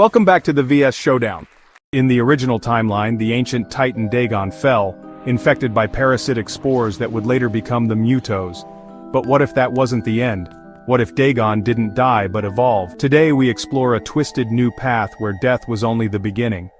Welcome back to the VS Showdown. In the original timeline, the ancient titan Dagon fell, infected by parasitic spores that would later become the Mutos. But what if that wasn't the end? What if Dagon didn't die but evolved? Today we explore a twisted new path where death was only the beginning.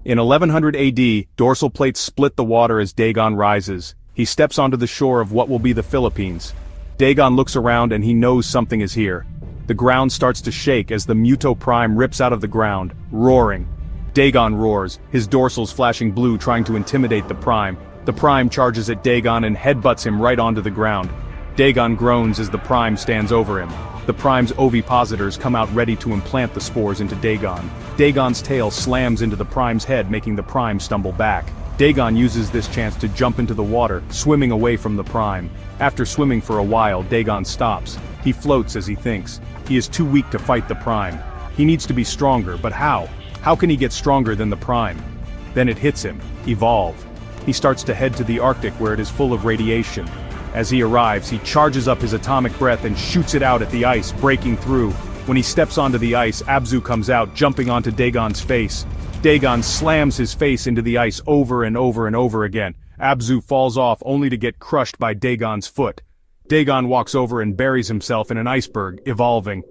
In 1100 AD, dorsal plates split the water as Dagon rises. He steps onto the shore of what will be the Philippines. Dagon looks around and he knows something is here. The ground starts to shake as the Muto Prime rips out of the ground, roaring. Dagon roars, his dorsals flashing blue trying to intimidate the Prime. The Prime charges at Dagon and headbutts him right onto the ground. Dagon groans as the Prime stands over him. The Prime's ovipositors come out ready to implant the spores into Dagon. Dagon's tail slams into the Prime's head, making the Prime stumble back. Dagon uses this chance to jump into the water, swimming away from the Prime. After swimming for a while, Dagon stops. He floats as he thinks. He is too weak to fight the Prime. He needs to be stronger, but how? How can he get stronger than the Prime? Then it hits him. Evolve. He starts to head to the Arctic where it is full of radiation. As he arrives, he charges up his atomic breath and shoots it out at the ice, breaking through. When he steps onto the ice, Abzu comes out, jumping onto Dagon's face. Dagon slams his face into the ice over and over and over again. Abzu falls off only to get crushed by Dagon's foot. Dagon walks over and buries himself in an iceberg, evolving.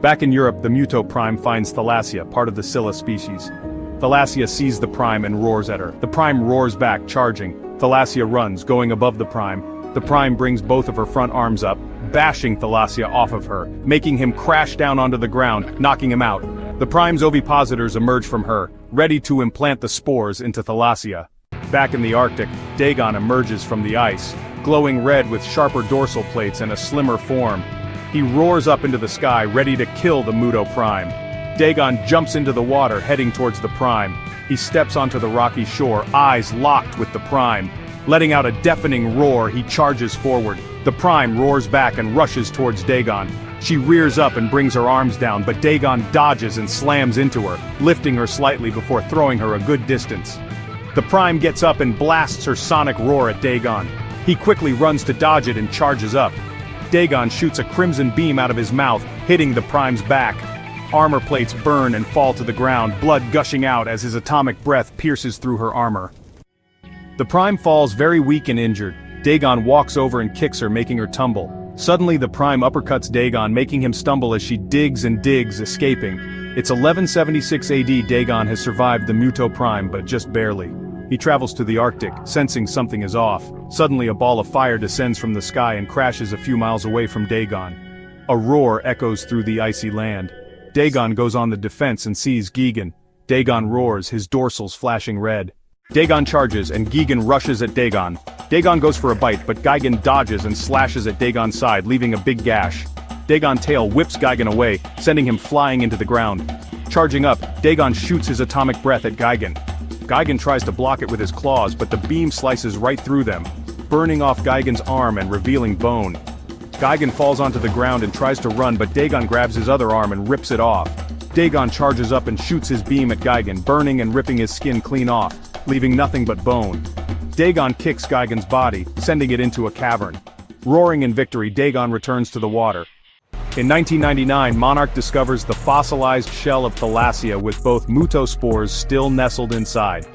Back in Europe, the Muto Prime finds Thalassia, part of the Scylla species. Thalassia sees the Prime and roars at her. The Prime roars back, charging. Thalassia runs, going above the Prime. The Prime brings both of her front arms up, bashing Thalassia off of her, making him crash down onto the ground, knocking him out. The Prime's ovipositors emerge from her, ready to implant the spores into Thalassia. Back in the Arctic, Dagon emerges from the ice, glowing red with sharper dorsal plates and a slimmer form. He roars up into the sky, ready to kill the Muto Prime. Dagon jumps into the water, heading towards the Prime. He steps onto the rocky shore, eyes locked with the Prime. Letting out a deafening roar, he charges forward. The Prime roars back and rushes towards Dagon. She rears up and brings her arms down, but Dagon dodges and slams into her, lifting her slightly before throwing her a good distance. The Prime gets up and blasts her sonic roar at Dagon. He quickly runs to dodge it and charges up. Dagon shoots a crimson beam out of his mouth, hitting the Prime's back. Armor plates burn and fall to the ground, blood gushing out as his atomic breath pierces through her armor. The Prime falls very weak and injured. Dagon walks over and kicks her, making her tumble. Suddenly the Prime uppercuts Dagon, making him stumble as she digs and digs, escaping. It's 1176 AD. Dagon has survived the Muto Prime, but just barely. He travels to the Arctic, sensing something is off. Suddenly a ball of fire descends from the sky and crashes a few miles away from Dagon. A roar echoes through the icy land. Dagon goes on the defense and sees Gigan. Dagon roars, his dorsals flashing red. Dagon charges and Gigan rushes at Dagon. Dagon goes for a bite, but Gigan dodges and slashes at Dagon's side, leaving a big gash. Dagon's tail whips Gigan away, sending him flying into the ground. Charging up, Dagon shoots his atomic breath at Gigan. Gigan tries to block it with his claws, but the beam slices right through them, burning off Gigan's arm and revealing bone. Gigan falls onto the ground and tries to run, but Dagon grabs his other arm and rips it off. Dagon charges up and shoots his beam at Gigan, burning and ripping his skin clean off, leaving nothing but bone. Dagon kicks Gigan's body, sending it into a cavern. Roaring in victory, Dagon returns to the water. In 1999, Monarch discovers the fossilized shell of Thalassia with both Muto spores still nestled inside.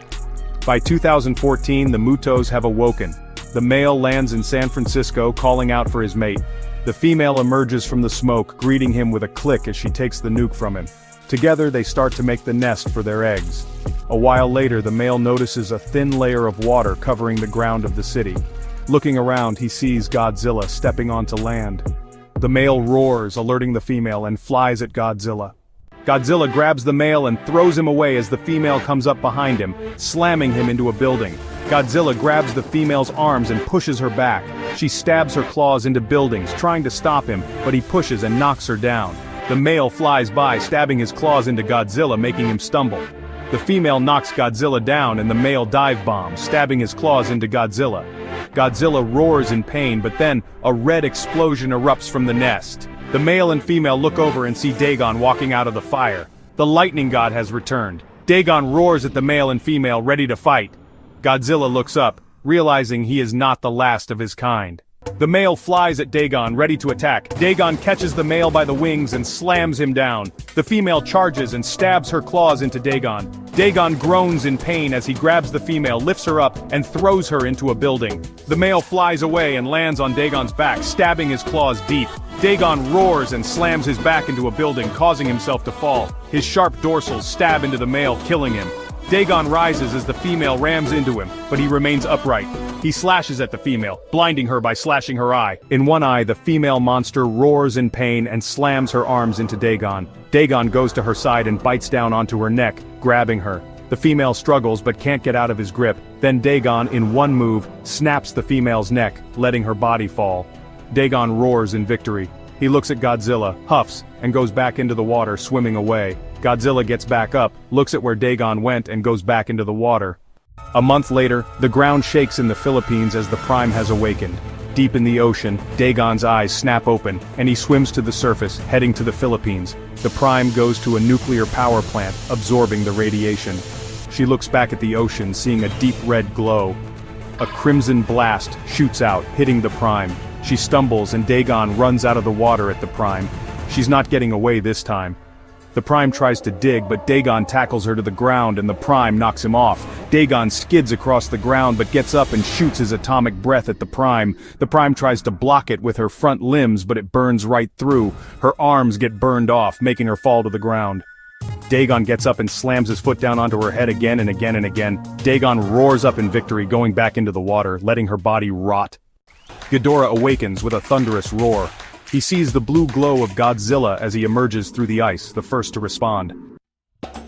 By 2014, the Mutos have awoken. The male lands in San Francisco, calling out for his mate. The female emerges from the smoke, greeting him with a click as she takes the nuke from him. Together they start to make the nest for their eggs. A while later, the male notices a thin layer of water covering the ground of the city. Looking around, he sees Godzilla stepping onto land. The male roars, alerting the female, and flies at Godzilla. Godzilla grabs the male and throws him away as the female comes up behind him, slamming him into a building. Godzilla grabs the female's arms and pushes her back. She stabs her claws into buildings, trying to stop him, but he pushes and knocks her down. The male flies by, stabbing his claws into Godzilla, making him stumble. The female knocks Godzilla down and the male dive bombs, stabbing his claws into Godzilla. Godzilla roars in pain, but then a red explosion erupts from the nest. The male and female look over and see Dagon walking out of the fire. The lightning god has returned. Dagon roars at the male and female, ready to fight. Godzilla looks up, realizing he is not the last of his kind. The male flies at Dagon, ready to attack. Dagon catches the male by the wings and slams him down. The female charges and stabs her claws into Dagon. Dagon groans in pain as he grabs the female, lifts her up, and throws her into a building. The male flies away and lands on Dagon's back, stabbing his claws deep. Dagon roars and slams his back into a building, causing himself to fall. His sharp dorsals stab into the male, killing him. Dagon rises as the female rams into him, but he remains upright. He slashes at the female, blinding her by slashing her eye. In one eye, the female monster roars in pain and slams her arms into Dagon. Dagon goes to her side and bites down onto her neck, grabbing her. The female struggles but can't get out of his grip. Then Dagon, in one move, snaps the female's neck, letting her body fall. Dagon roars in victory. He looks at Godzilla, huffs, and goes back into the water, swimming away. Godzilla gets back up, looks at where Dagon went, and goes back into the water. A month later, the ground shakes in the Philippines as the Prime has awakened. Deep in the ocean, Dagon's eyes snap open, and he swims to the surface, heading to the Philippines. The Prime goes to a nuclear power plant, absorbing the radiation. She looks back at the ocean, seeing a deep red glow. A crimson blast shoots out, hitting the Prime. She stumbles and Dagon runs out of the water at the Prime. She's not getting away this time. The Prime tries to dig, but Dagon tackles her to the ground and the Prime knocks him off. Dagon skids across the ground but gets up and shoots his atomic breath at the Prime. The Prime tries to block it with her front limbs, but it burns right through. Her arms get burned off, making her fall to the ground. Dagon gets up and slams his foot down onto her head again and again and again. Dagon roars up in victory, going back into the water, letting her body rot. Ghidorah awakens with a thunderous roar. He sees the blue glow of Godzilla as he emerges through the ice, the first to respond.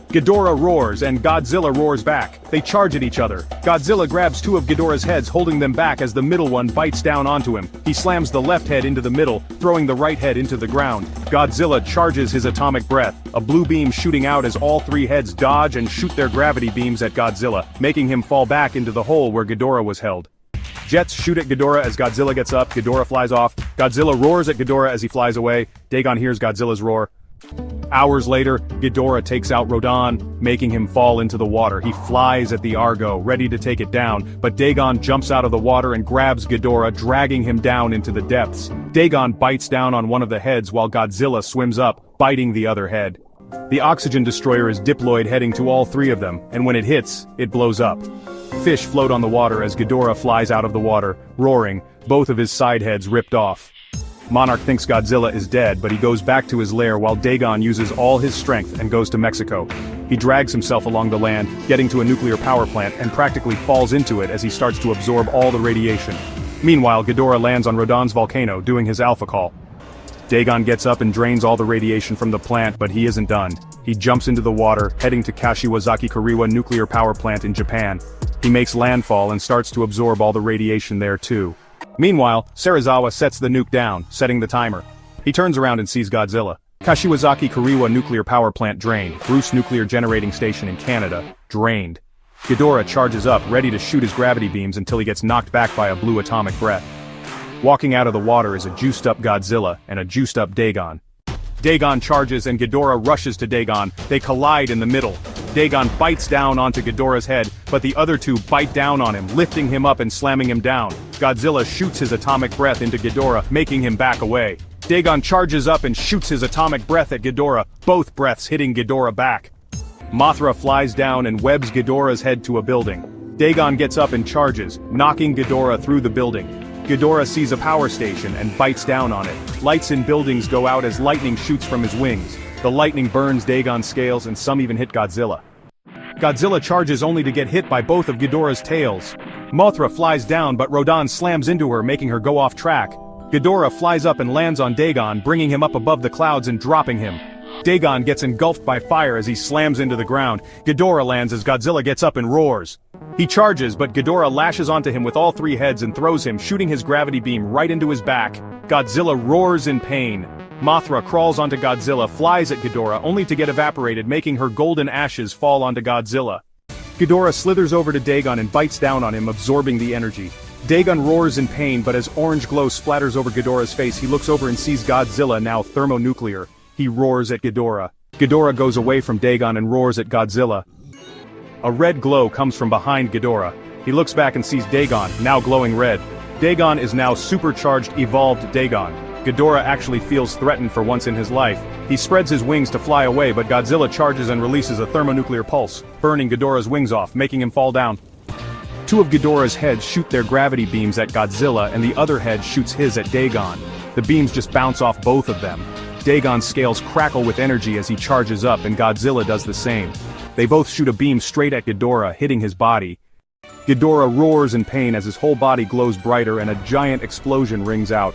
Ghidorah roars and Godzilla roars back. They charge at each other. Godzilla grabs two of Ghidorah's heads, holding them back as the middle one bites down onto him. He slams the left head into the middle, throwing the right head into the ground. Godzilla charges his atomic breath, a blue beam shooting out as all three heads dodge and shoot their gravity beams at Godzilla, making him fall back into the hole where Ghidorah was held. Jets shoot at Ghidorah as Godzilla gets up. Ghidorah flies off. Godzilla roars at Ghidorah as he flies away. Dagon hears Godzilla's roar. Hours later, Ghidorah takes out Rodan, making him fall into the water. He flies at the Argo, ready to take it down, but Dagon jumps out of the water and grabs Ghidorah, dragging him down into the depths. Dagon bites down on one of the heads while Godzilla swims up, biting the other head. The oxygen destroyer is diploid, heading to all three of them, and when it hits, it blows up. Fish float on the water as Ghidorah flies out of the water, roaring, both of his side heads ripped off. Monarch thinks Godzilla is dead, but he goes back to his lair while Dagon uses all his strength and goes to Mexico. He drags himself along the land, getting to a nuclear power plant, and practically falls into it as he starts to absorb all the radiation. Meanwhile, Ghidorah lands on Rodan's volcano, doing his alpha call. Dagon gets up and drains all the radiation from the plant, but he isn't done. He jumps into the water, heading to Kashiwazaki-Kariwa nuclear power plant in Japan. He makes landfall and starts to absorb all the radiation there too. Meanwhile, Serizawa sets the nuke down, setting the timer. He turns around and sees Godzilla. Kashiwazaki-Kariwa nuclear power plant drained. Bruce nuclear generating station in Canada, drained. Ghidorah charges up, ready to shoot his gravity beams until he gets knocked back by a blue atomic breath. Walking out of the water is a juiced-up Godzilla and a juiced-up Dagon. Dagon charges and Ghidorah rushes to Dagon. They collide in the middle. Dagon bites down onto Ghidorah's head, but the other two bite down on him, lifting him up and slamming him down. Godzilla shoots his atomic breath into Ghidorah, making him back away. Dagon charges up and shoots his atomic breath at Ghidorah, both breaths hitting Ghidorah back. Mothra flies down and webs Ghidorah's head to a building. Dagon gets up and charges, knocking Ghidorah through the building. Ghidorah sees a power station and bites down on it. Lights in buildings go out as lightning shoots from his wings. The lightning burns Dagon's scales and some even hit Godzilla. Godzilla charges only to get hit by both of Ghidorah's tails. Mothra flies down but Rodan slams into her, making her go off track. Ghidorah flies up and lands on Dagon, bringing him up above the clouds and dropping him. Dagon gets engulfed by fire as he slams into the ground. Ghidorah lands as Godzilla gets up and roars. He charges, but Ghidorah lashes onto him with all three heads and throws him, shooting his gravity beam right into his back. Godzilla roars in pain. Mothra crawls onto Godzilla, flies at Ghidorah, only to get evaporated, making her golden ashes fall onto Godzilla. Ghidorah slithers over to Dagon and bites down on him, absorbing the energy. Dagon roars in pain, but as orange glow splatters over Ghidorah's face, he looks over and sees Godzilla, now thermonuclear. He roars at Ghidorah. Ghidorah goes away from Dagon and roars at Godzilla. A red glow comes from behind Ghidorah. He looks back and sees Dagon, now glowing red. Dagon is now supercharged evolved Dagon. Ghidorah actually feels threatened for once in his life. He spreads his wings to fly away, but Godzilla charges and releases a thermonuclear pulse, burning Ghidorah's wings off, making him fall down. Two of Ghidorah's heads shoot their gravity beams at Godzilla and the other head shoots his at Dagon. The beams just bounce off both of them. Dagon's scales crackle with energy as he charges up and Godzilla does the same. They both shoot a beam straight at Ghidorah, hitting his body. Ghidorah roars in pain as his whole body glows brighter and a giant explosion rings out.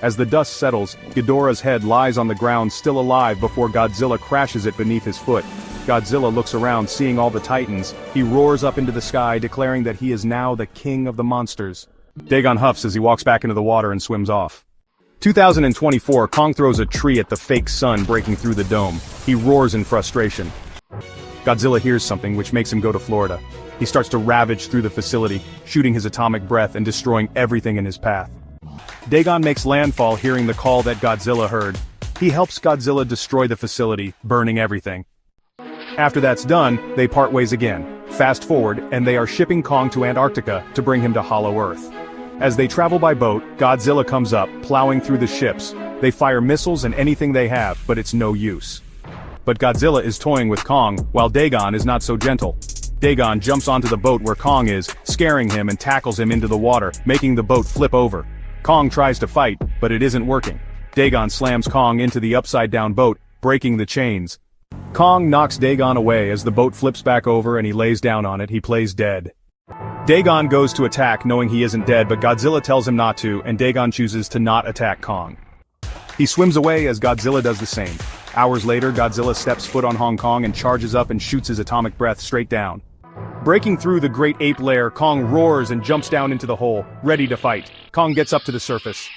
As the dust settles, Ghidorah's head lies on the ground still alive before Godzilla crashes it beneath his foot. Godzilla looks around seeing all the titans. He roars up into the sky declaring that he is now the king of the monsters. Dagon huffs as he walks back into the water and swims off. 2024, Kong throws a tree at the fake sun breaking through the dome. He roars in frustration. Godzilla hears something which makes him go to Florida. He starts to ravage through the facility, shooting his atomic breath and destroying everything in his path. Dagon makes landfall hearing the call that Godzilla heard. He helps Godzilla destroy the facility, burning everything. After that's done, they part ways again. Fast forward, and they are shipping Kong to Antarctica to bring him to Hollow Earth. As they travel by boat, Godzilla comes up, plowing through the ships. They fire missiles and anything they have, but it's no use. But Godzilla is toying with Kong, while Dagon is not so gentle. Dagon jumps onto the boat where Kong is, scaring him and tackles him into the water, making the boat flip over. Kong tries to fight, but it isn't working. Dagon slams Kong into the upside-down boat, breaking the chains. Kong knocks Dagon away as the boat flips back over and he lays down on it. He plays dead. Dagon goes to attack knowing he isn't dead, but Godzilla tells him not to, and Dagon chooses to not attack Kong. He swims away as Godzilla does the same. Hours later, Godzilla steps foot on Hong Kong and charges up and shoots his atomic breath straight down. Breaking through the great ape lair, Kong roars and jumps down into the hole, ready to fight. Kong gets up to the surface.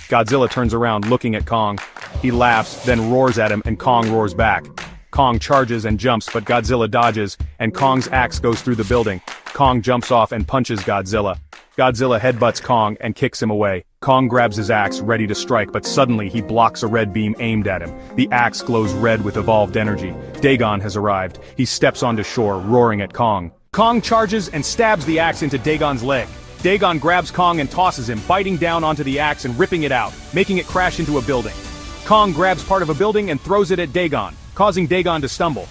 Godzilla turns around looking at Kong. He laughs, then roars at him and Kong roars back. Kong charges and jumps, but Godzilla dodges, and Kong's axe goes through the building. Kong jumps off and punches Godzilla. Godzilla headbutts Kong and kicks him away. Kong grabs his axe, ready to strike, but suddenly he blocks a red beam aimed at him. The axe glows red with evolved energy. Dagon has arrived. He steps onto shore, roaring at Kong. Kong charges and stabs the axe into Dagon's leg. Dagon grabs Kong and tosses him, biting down onto the axe and ripping it out, making it crash into a building. Kong grabs part of a building and throws it at Dagon, causing Dagon to stumble.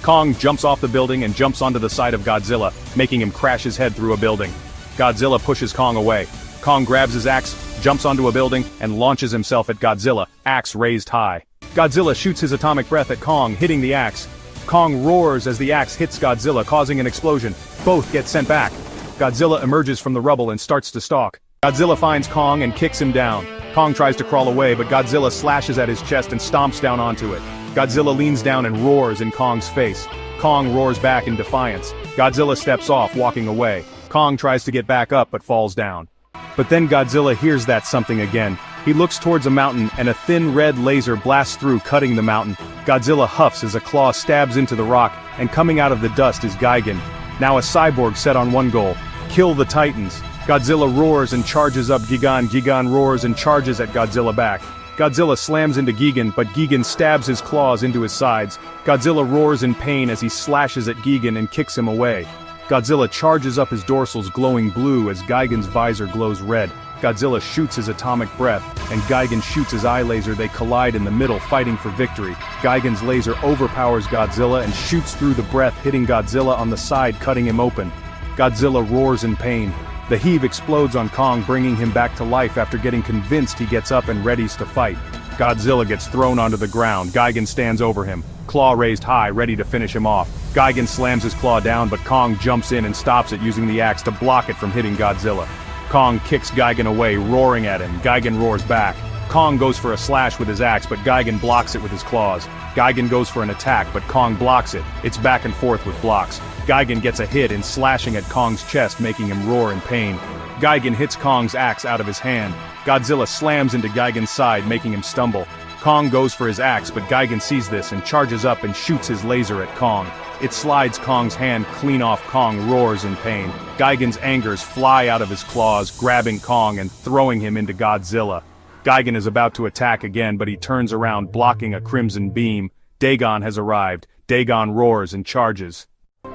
Kong jumps off the building and jumps onto the side of Godzilla, making him crash his head through a building. Godzilla pushes Kong away. Kong grabs his axe, jumps onto a building, and launches himself at Godzilla, axe raised high. Godzilla shoots his atomic breath at Kong, hitting the axe. Kong roars as the axe hits Godzilla, causing an explosion. Both get sent back. Godzilla emerges from the rubble and starts to stalk. Godzilla finds Kong and kicks him down. Kong tries to crawl away, but Godzilla slashes at his chest and stomps down onto it. Godzilla leans down and roars in Kong's face. Kong roars back in defiance. Godzilla steps off, walking away. Kong tries to get back up but falls down. But then Godzilla hears that something again. He looks towards a mountain and a thin red laser blasts through, cutting the mountain. Godzilla huffs as a claw stabs into the rock, and coming out of the dust is Gigan. Now a cyborg set on one goal: kill the Titans. Godzilla roars and charges up Gigan. Gigan roars and charges at Godzilla back. Godzilla slams into Gigan, but Gigan stabs his claws into his sides. Godzilla roars in pain as he slashes at Gigan and kicks him away. Godzilla charges up his dorsals glowing blue as Gigan's visor glows red. Godzilla shoots his atomic breath, and Gigan shoots his eye laser. They collide in the middle, fighting for victory. Gigan's laser overpowers Godzilla and shoots through the breath, hitting Godzilla on the side, cutting him open. Godzilla roars in pain. The heave explodes on Kong, bringing him back to life after getting convinced. He gets up and readies to fight. Godzilla gets thrown onto the ground. Gigan stands over him, claw raised high, ready to finish him off. Gigan slams his claw down, but Kong jumps in and stops it using the axe to block it from hitting Godzilla. Kong kicks Gigan away, roaring at him. Gigan roars back. Kong goes for a slash with his axe, but Gigan blocks it with his claws. Gigan goes for an attack, but Kong blocks it. It's back and forth with blocks. Gigan gets a hit in slashing at Kong's chest, making him roar in pain. Gigan hits Kong's axe out of his hand. Godzilla slams into Gigan's side, making him stumble. Kong goes for his axe, but Gigan sees this and charges up and shoots his laser at Kong. It slides Kong's hand clean off. Kong roars in pain. Gigan's angers fly out of his claws, grabbing Kong and throwing him into Godzilla. Gigan is about to attack again, but he turns around, blocking a crimson beam. Dagon has arrived. Dagon roars and charges.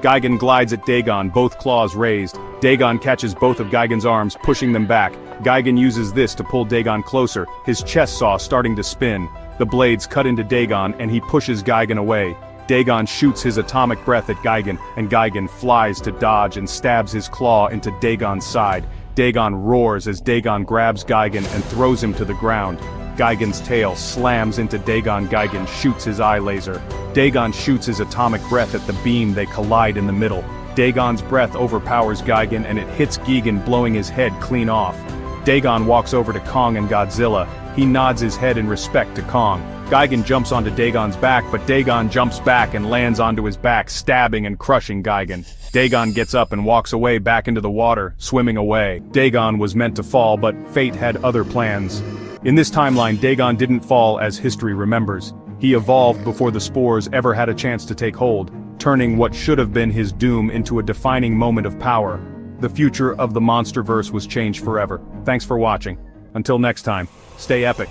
Dagon glides at Dagon, both claws raised. Dagon catches both of Dagon's arms, pushing them back. Dagon uses this to pull Dagon closer, his chest saw starting to spin. The blades cut into Dagon and he pushes Dagon away. Dagon shoots his atomic breath at Dagon, and Dagon flies to dodge and stabs his claw into Dagon's side. Dagon roars as Dagon grabs Dagon and throws him to the ground. Dagon's tail slams into Dagon. Dagon shoots his eye laser. Dagon shoots his atomic breath at the beam. They collide in the middle. Dagon's breath overpowers Dagon and it hits Dagon, blowing his head clean off. Dagon walks over to Kong and Godzilla. He nods his head in respect to Kong. Dagon jumps onto Dagon's back, but Dagon jumps back and lands onto his back, stabbing and crushing Dagon. Dagon gets up and walks away back into the water, swimming away. Dagon was meant to fall, but fate had other plans. In this timeline, Dagon didn't fall as history remembers. He evolved before the spores ever had a chance to take hold, turning what should have been his doom into a defining moment of power. The future of the Monsterverse was changed forever. Thanks for watching. Until next time, stay epic.